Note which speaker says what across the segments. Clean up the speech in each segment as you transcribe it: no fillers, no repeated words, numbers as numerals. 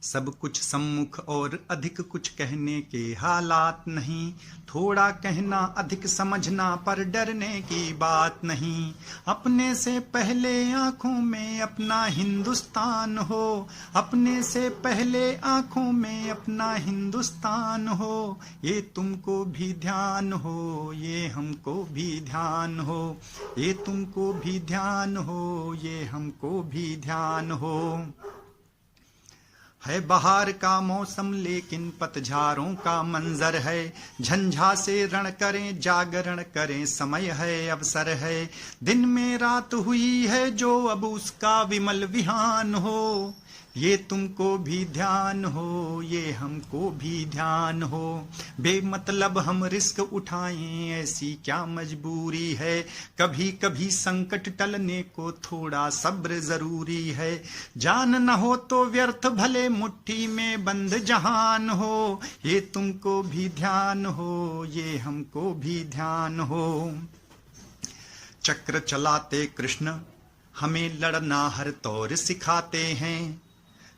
Speaker 1: सब कुछ सम्मुख और अधिक कुछ कहने के हालात नहीं। थोड़ा कहना अधिक समझना पर डरने की बात नहीं। अपने से पहले आंखों में अपना हिंदुस्तान हो, अपने से पहले आंखों में अपना हिंदुस्तान हो। ये तुमको भी ध्यान हो, ये हमको भी ध्यान हो। ये तुमको भी ध्यान हो, ये हमको भी ध्यान हो। है बहार का मौसम लेकिन पतझारों का मंजर है। झंझा से रण करें, जागरण करें, समय है, अवसर है। दिन में रात हुई है जो अब उसका विमल विहान हो। ये तुमको भी ध्यान हो, ये हमको भी ध्यान हो। बेमतलब हम रिस्क उठाएं, ऐसी क्या मजबूरी है। कभी कभी संकट टलने को थोड़ा सब्र जरूरी है। जान न हो तो व्यर्थ भले मुट्ठी में बंद जहान हो। ये तुमको भी ध्यान हो, ये हमको भी ध्यान हो। चक्र चलाते कृष्ण हमें लड़ना हर तौर सिखाते हैं।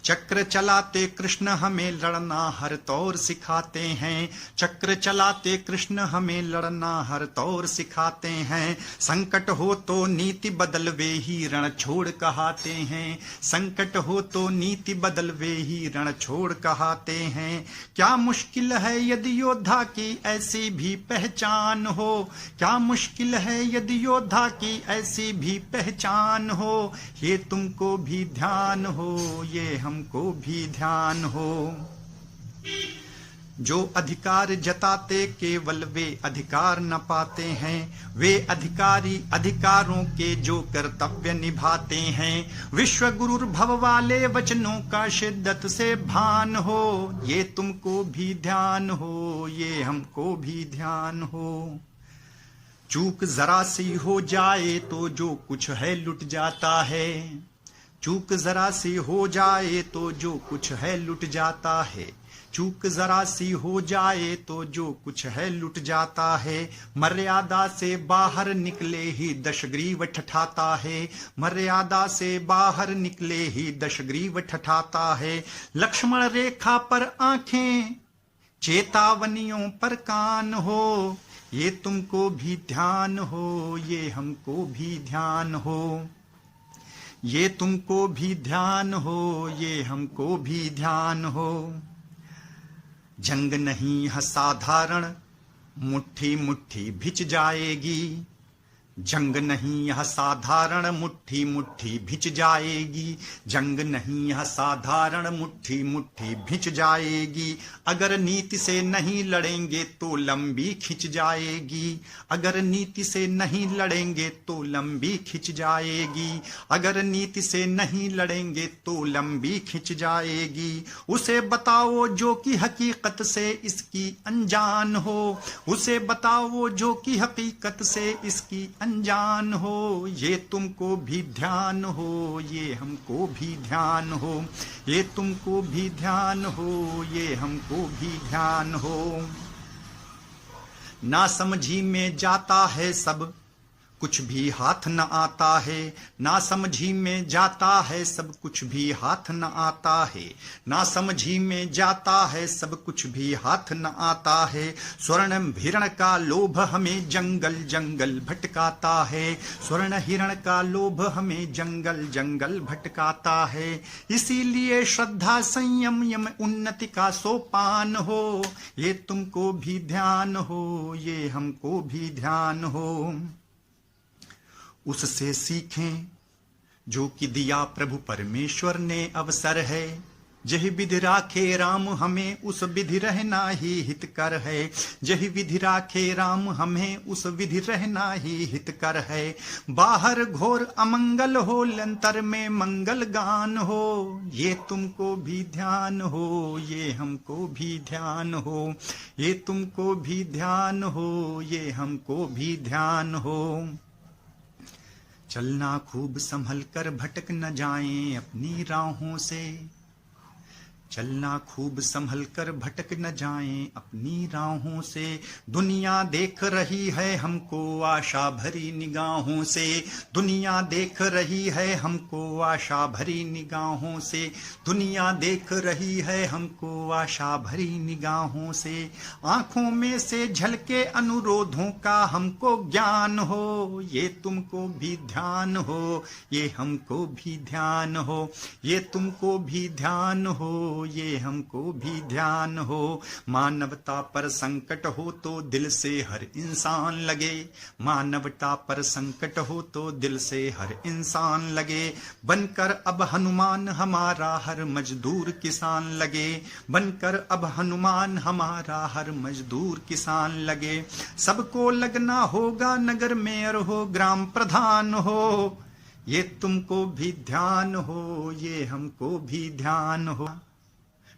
Speaker 1: चक्र चलाते कृष्ण हमें लड़ना हर तौर सिखाते हैं। चक्र चलाते कृष्ण हमें लड़ना हर तौर सिखाते हैं। संकट हो तो नीति बदल वे ही रण छोड़ कहाते हैं। संकट हो तो नीति बदल वे ही रण छोड़ कहाते हैं। क्या मुश्किल है यदि योद्धा की ऐसी भी पहचान हो। क्या मुश्किल है यदि योद्धा की ऐसी भी पहचान हो। ये तुमको भी ध्यान हो, ये हमको भी ध्यान हो। जो अधिकार जताते केवल वे अधिकार न पाते हैं। वे अधिकारी अधिकारों के जो कर्तव्य निभाते हैं। विश्व गुरुर भव वाले वचनों का शिद्दत से भान हो। ये तुमको भी ध्यान हो, ये हमको भी ध्यान हो। चूक जरा सी हो जाए तो जो कुछ है लुट जाता है। चूक जरा सी हो जाए तो जो कुछ है लुट जाता है। चूक जरा सी हो जाए तो जो कुछ है लुट जाता है। मर्यादा से बाहर निकले ही दशग्रीव ठठाता है। मर्यादा से बाहर निकले ही दशग्रीव ठठाता है। लक्ष्मण रेखा पर आंखें, चेतावनियों पर कान हो। ये तुमको भी ध्यान हो, ये हमको भी ध्यान हो। ये तुमको भी ध्यान हो, ये हमको भी ध्यान हो। जंग नहीं है साधारण, मुट्ठी मुट्ठी भिच जाएगी। जंग नहीं यह साधारण, मुट्ठी मुट्ठी भिच जाएगी। जंग नहीं यह साधारण, मुट्ठी मुट्ठी भिच जाएगी। अगर नीति से नहीं लड़ेंगे तो लंबी खिंच जाएगी। अगर नीति से नहीं लड़ेंगे तो लंबी खिंच जाएगी। अगर नीति से नहीं लड़ेंगे तो लंबी खिंच जाएगी। उसे बताओ जो कि हकीकत से इसकी अनजान हो। उसे बताओ जो कि हकीकत से इसकी अनजान हो। ये तुमको भी ध्यान हो, ये हमको भी ध्यान हो। ये तुमको भी ध्यान हो, ये हमको भी ध्यान हो। ना समझी में जाता है सब, कुछ भी हाथ न आता है। ना समझी में जाता है सब, कुछ भी हाथ न आता है। ना समझी में जाता है सब, कुछ भी हाथ न आता है। स्वर्ण हिरण का लोभ हमें जंगल जंगल भटकाता है। स्वर्ण हिरण का लोभ हमें जंगल जंगल भटकाता है। इसीलिए श्रद्धा संयम यम उन्नति का सोपान हो। ये तुमको भी ध्यान हो, ये हमको भी ध्यान हो। उससे सीखें जो कि दिया प्रभु परमेश्वर ने अवसर है। जही विधि राखे राम हमें उस विधि रहना ही हितकर है। जही विधि राखे राम हमें उस विधि रहना ही हितकर है। बाहर घोर अमंगल हो, लंतर में मंगल गान हो। ये तुमको भी ध्यान हो, ये हमको भी ध्यान हो। ये तुमको भी ध्यान हो, ये हमको भी ध्यान हो। चलना खूब संभल कर भटक न जाएं अपनी राहों से। चलना खूब संभल कर भटक न जाएं अपनी राहों से। दुनिया देख रही है हमको आशा भरी निगाहों से। दुनिया देख रही है हमको आशा भरी निगाहों से। दुनिया देख रही है हमको आशा भरी निगाहों से। आंखों में से झलके अनुरोधों का हमको ज्ञान हो, ये तुमको भी ध्यान हो, ये हमको भी ध्यान हो, ये तुमको भी ध्यान हो, ये हमको भी ध्यान हो। मानवता पर संकट हो तो दिल से हर इंसान लगे। मानवता पर संकट हो तो दिल से हर इंसान लगे। बनकर अब हनुमान हमारा हर मजदूर किसान लगे। बनकर अब हनुमान हमारा हर मजदूर किसान लगे। सबको लगना होगा नगर मेयर हो ग्राम प्रधान हो, ये तुमको भी ध्यान हो, ये हमको भी ध्यान हो।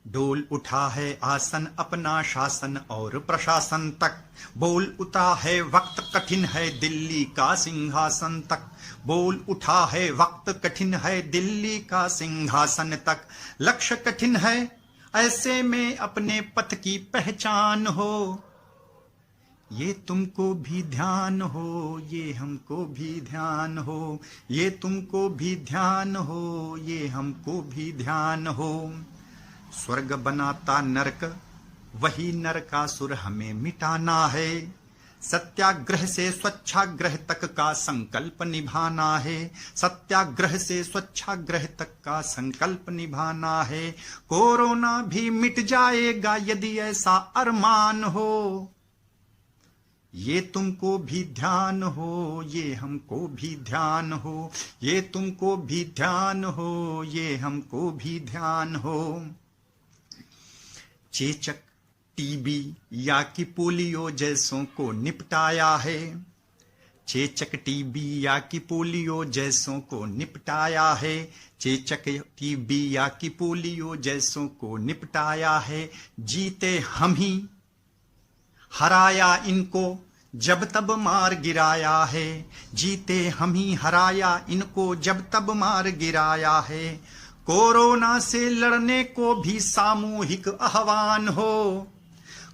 Speaker 1: डोल उठा है आसन अपना शासन और प्रशासन तक। बोल उठा है वक्त कठिन है दिल्ली का सिंहासन तक। बोल उठा है वक्त कठिन है दिल्ली का सिंहासन तक। लक्ष्य कठिन है ऐसे में अपने पथ की पहचान हो, ये तुमको भी ध्यान हो, ये हमको भी ध्यान हो, ये तुमको भी ध्यान हो, ये हमको भी ध्यान हो। स्वर्ग बनाता नरक वही नरकासुर हमें मिटाना है। सत्याग्रह से स्वच्छाग्रह तक का संकल्प निभाना है। सत्याग्रह से स्वच्छाग्रह तक का संकल्प निभाना है। कोरोना भी मिट जाएगा यदि ऐसा अरमान हो, ये तुमको भी ध्यान हो, ये हमको भी ध्यान हो, ये तुमको भी ध्यान हो, ये हमको भी ध्यान हो। चेचक, टीबी या कि पोलियो जैसों को निपटाया है। चेचक, टीबी या कि पोलियो जैसों को निपटाया है। चेचक, टीबी या कि पोलियो जैसों को निपटाया है। जीते हम ही, हराया इनको जब तब मार गिराया है। जीते हम ही, हराया इनको जब तब मार गिराया है। कोरोना से लड़ने को भी सामूहिक आह्वान हो।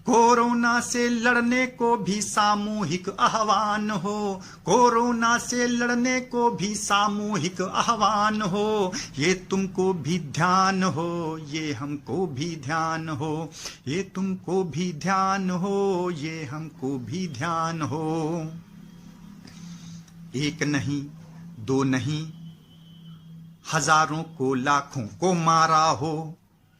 Speaker 1: कोरोना से लड़ने को भी सामूहिक आह्वान हो। कोरोना से लड़ने को भी सामूहिक आह्वान हो। ये तुमको भी ध्यान हो, ये हमको भी ध्यान हो, ये तुमको भी ध्यान हो, ये हमको भी ध्यान हो। एक नहीं, दो नहीं, हजारों को लाखों को मारा हो।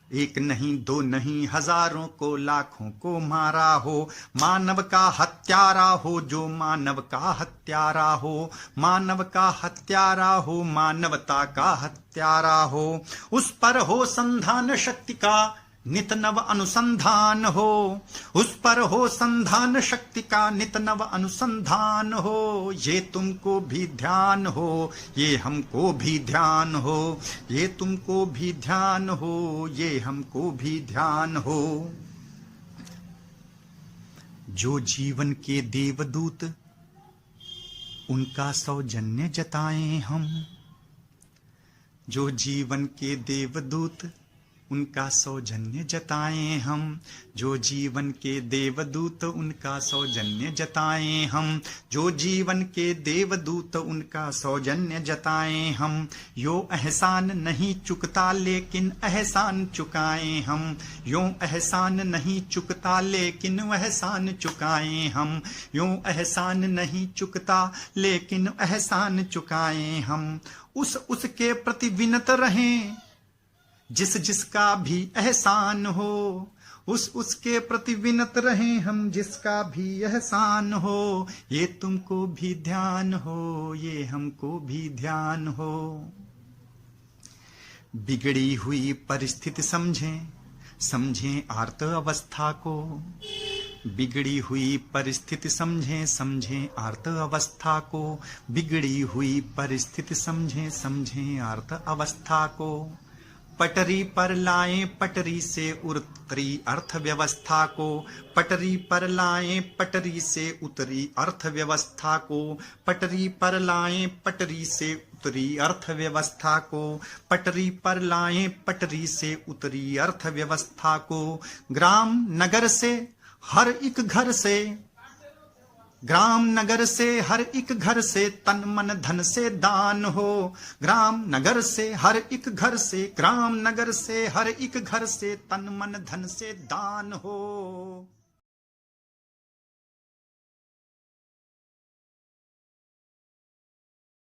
Speaker 1: एक नहीं, दो नहीं, हजारों को लाखों को मारा हो। मानव का हत्यारा हो जो मानव का हत्यारा हो। मानव का हत्यारा हो, मानवता का हत्यारा हो। उस पर हो संधान शक्ति का नित नव अनुसंधान हो। उस पर हो संधान शक्ति का नित नव अनुसंधान हो। ये तुमको भी ध्यान हो, ये हमको भी ध्यान हो, ये तुमको भी ध्यान हो, ये हमको भी ध्यान हो। जो जीवन के देवदूत उनका सौजन्य जताएं हम। जो जीवन के देवदूत उनका सौजन्य जताएं हम। जो जीवन के देवदूत उनका सौजन्य जताएं हम। जो जीवन के देवदूत उनका सौजन्य जताएं हम। यो एहसान नहीं चुकता लेकिन एहसान चुकाएं हम। यो एहसान नहीं चुकता लेकिन एहसान चुकाएं हम। यो एहसान नहीं चुकता लेकिन एहसान चुकाएं हम। उसके प्रति विनत रहें जिस जिसका भी एहसान हो। उसके प्रति विनत रहें हम जिसका भी एहसान हो। ये तुमको भी ध्यान हो, ये हमको भी ध्यान हो। बिगड़ी हुई परिस्थिति समझें, समझें आर्त अवस्था को। बिगड़ी हुई परिस्थिति समझें, समझें आर्त अवस्था को। बिगड़ी हुई परिस्थिति समझें, समझें आर्त अवस्था को। पटरी पर लाएं पटरी से उतरी अर्थव्यवस्था को। पटरी पर लाएं पटरी से उतरी अर्थव्यवस्था को। पटरी पर लाएं पटरी से उतरी अर्थव्यवस्था को, पटरी पर लाएं पटरी से उतरी अर्थव्यवस्था को। ग्राम नगर से हर एक घर से, ग्राम नगर से हर एक घर से तन मन धन से दान हो। ग्राम नगर से हर एक घर से, ग्राम नगर से हर एक घर से तन मन धन से दान हो।